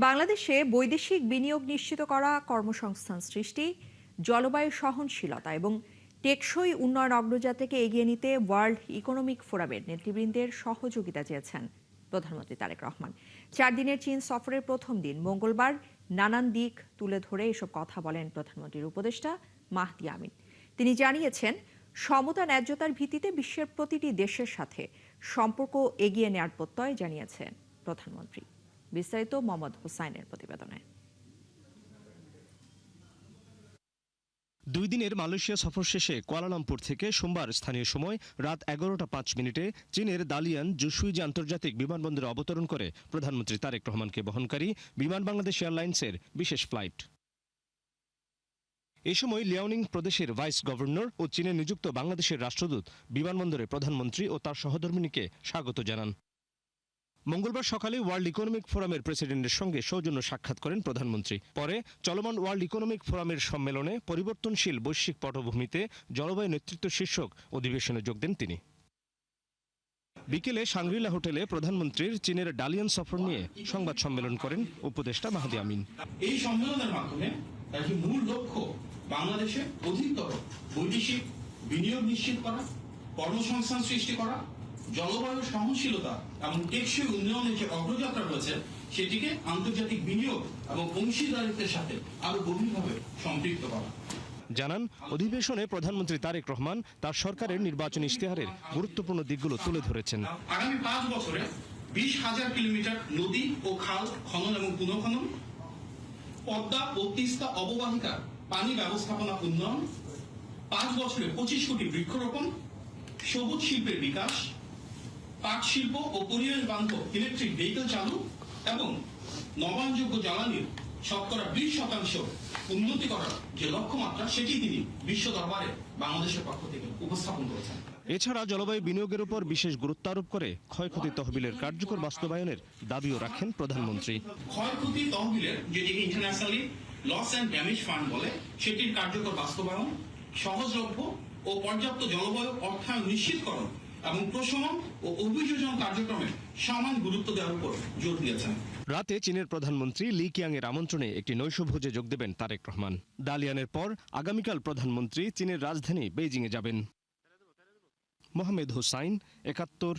বাংলাদেশে বৈদেশিক বিনিয়োগ নিশ্চিত করা, কর্মসংস্থান সৃষ্টি, জলবায়ু সহনশীলতা এবং টেকসই উন্নয়ন অগ্রযাত্রাকে এগিয়ে নিতে ওয়ার্ল্ড ইকোনমিক ফোরামের নেতৃবৃন্দের সহযোগিতা চেয়েছেন প্রধানমন্ত্রী তারেক রহমান। 4 দিনের চীন সফরের প্রথম দিন মঙ্গলবার নানান দিক তুলে ধরে এসব কথা বলেন প্রধানমন্ত্রীর উপদেষ্টা মাহদি আমিন। তিনি জানিয়েছেন, সমতা ন্যায্যতার ভিত্তিতে বিশ্বের প্রতিটি দেশের সাথে সম্পর্ক এগিয়ে নেওয়ার প্রত্যয় জানিয়েছেন প্রধানমন্ত্রী। বিস্তারিত মোহাম্মদ হুসাইনের প্রতিবেদনে। 2 দিনের মালয়েশিয়া সফর শেষে কুয়ালালামপুর থেকে সোমবার স্থানীয় সময় রাত 11:05 চীনের দালিয়ান জুসুইজি আন্তর্জাতিক বিমানবন্দরে অবতরণ করে প্রধানমন্ত্রী তারেক রহমানকে বহনকারী বিমান বাংলাদেশ এয়ারলাইন্সের বিশেষ ফ্লাইট। এ সময় লিয়াওনিং প্রদেশের ভাইস গভর্নর ও চীনে নিযুক্ত বাংলাদেশের রাষ্ট্রদূত বিমানবন্দরে প্রধানমন্ত্রী ও তার সহধর্মিণীকে স্বাগত জানান। মঙ্গলবার সকালে ওয়ার্ল্ড ইকোনমিক ফোরামের প্রেসিডেন্টের সঙ্গে সৌজন্য সাক্ষাৎ করেন প্রধানমন্ত্রী। পরে চলমান ওয়ার্ল্ড ইকোনমিক ফোরামের সম্মেলনে পরিবর্তনশীল বৈশ্বিক পটভূমিতে জলবায়ু নেতৃত্ব শীর্ষক অধিবেশনে যোগ দেন তিনি। বিকেলে শাংরিলা হোটেলে প্রধানমন্ত্রীর চীনের ডালিয়ান সফর নিয়ে সংবাদ সম্মেলন করেন উপদেষ্টা মাহদি আমিন। এই সম্মেলনের মাধ্যমে মূল লক্ষ্য বাংলাদেশে অধিকতর বৈদেশিক বিনিয়োগ নিশ্চিত করা, কর্মসংস্থান সৃষ্টি করা, জলবায়ু সহনশীলতা এবং টেকসই উন্নয়নের যে অগ্রযাত্রা রয়েছে সেটিকে আন্তর্জাতিক বিনিয়োগ এবং অংশীদারিত্বের সাথে আরো গভীরভাবে সম্পৃক্ত করা। জানান, অধিবেশনে প্রধানমন্ত্রী তারেক রহমান তার সরকারের নির্বাচনী ইশতেহারের গুরুত্বপূর্ণ দিকগুলো তুলে ধরেছেন। আগামী 5 বছরে 20,000 কিলোমিটার নদী ও খাল খনন এবং পুনঃখনন, পদ্মা ও তিস্তা অববাহিকার পানি ব্যবস্থাপনা উন্নয়ন, 5 বছরে 25 কোটি বৃক্ষরোপণ, সবুজ শিল্পের বিকাশ, পাট শিল্প ও পরিবেশ বান্ধব ইলেকট্রিক ভেহিকেল চালু এবং নবায়নযোগ্য জ্বালানির শতকরা 20% উন্নতি করার যে লক্ষ্যমাত্রা সেটি তিনি বিশ্ব দরবারে বাংলাদেশের পক্ষ থেকে উপস্থাপন করেছেন। এছাড়া জলবায়ু বিনিয়োগের উপর বিশেষ গুরুত্ব আরোপ করে ক্ষয়ক্ষতি তহবিলের কার্যকর বাস্তবায়নের দাবিও রাখেন প্রধানমন্ত্রী। ক্ষয়ক্ষতি তহবিলের যেটিকে internationally loss and damage fund বলে, সেটির কার্যকর বাস্তবায়ন, সহজলভ্য ও পর্যাপ্ত জলবায়ু অর্থায়ন নিশ্চিতকরণ এবং প্রশমন ও অভিযোজন কার্যক্রমে সমান গুরুত্ব দেওয়ার উপর জোর দিয়েছেন। রাতে চীনের প্রধানমন্ত্রী লি কিয়াং এর আমন্ত্রণে একটি নৈশভোজে যোগ দেবেন তারেক রহমান। দালিয়ানের পর আগামীকাল প্রধানমন্ত্রী চীনের রাজধানী বেইজিংয়ে যাবেন। মোহাম্মদ হুসাইন, ৭১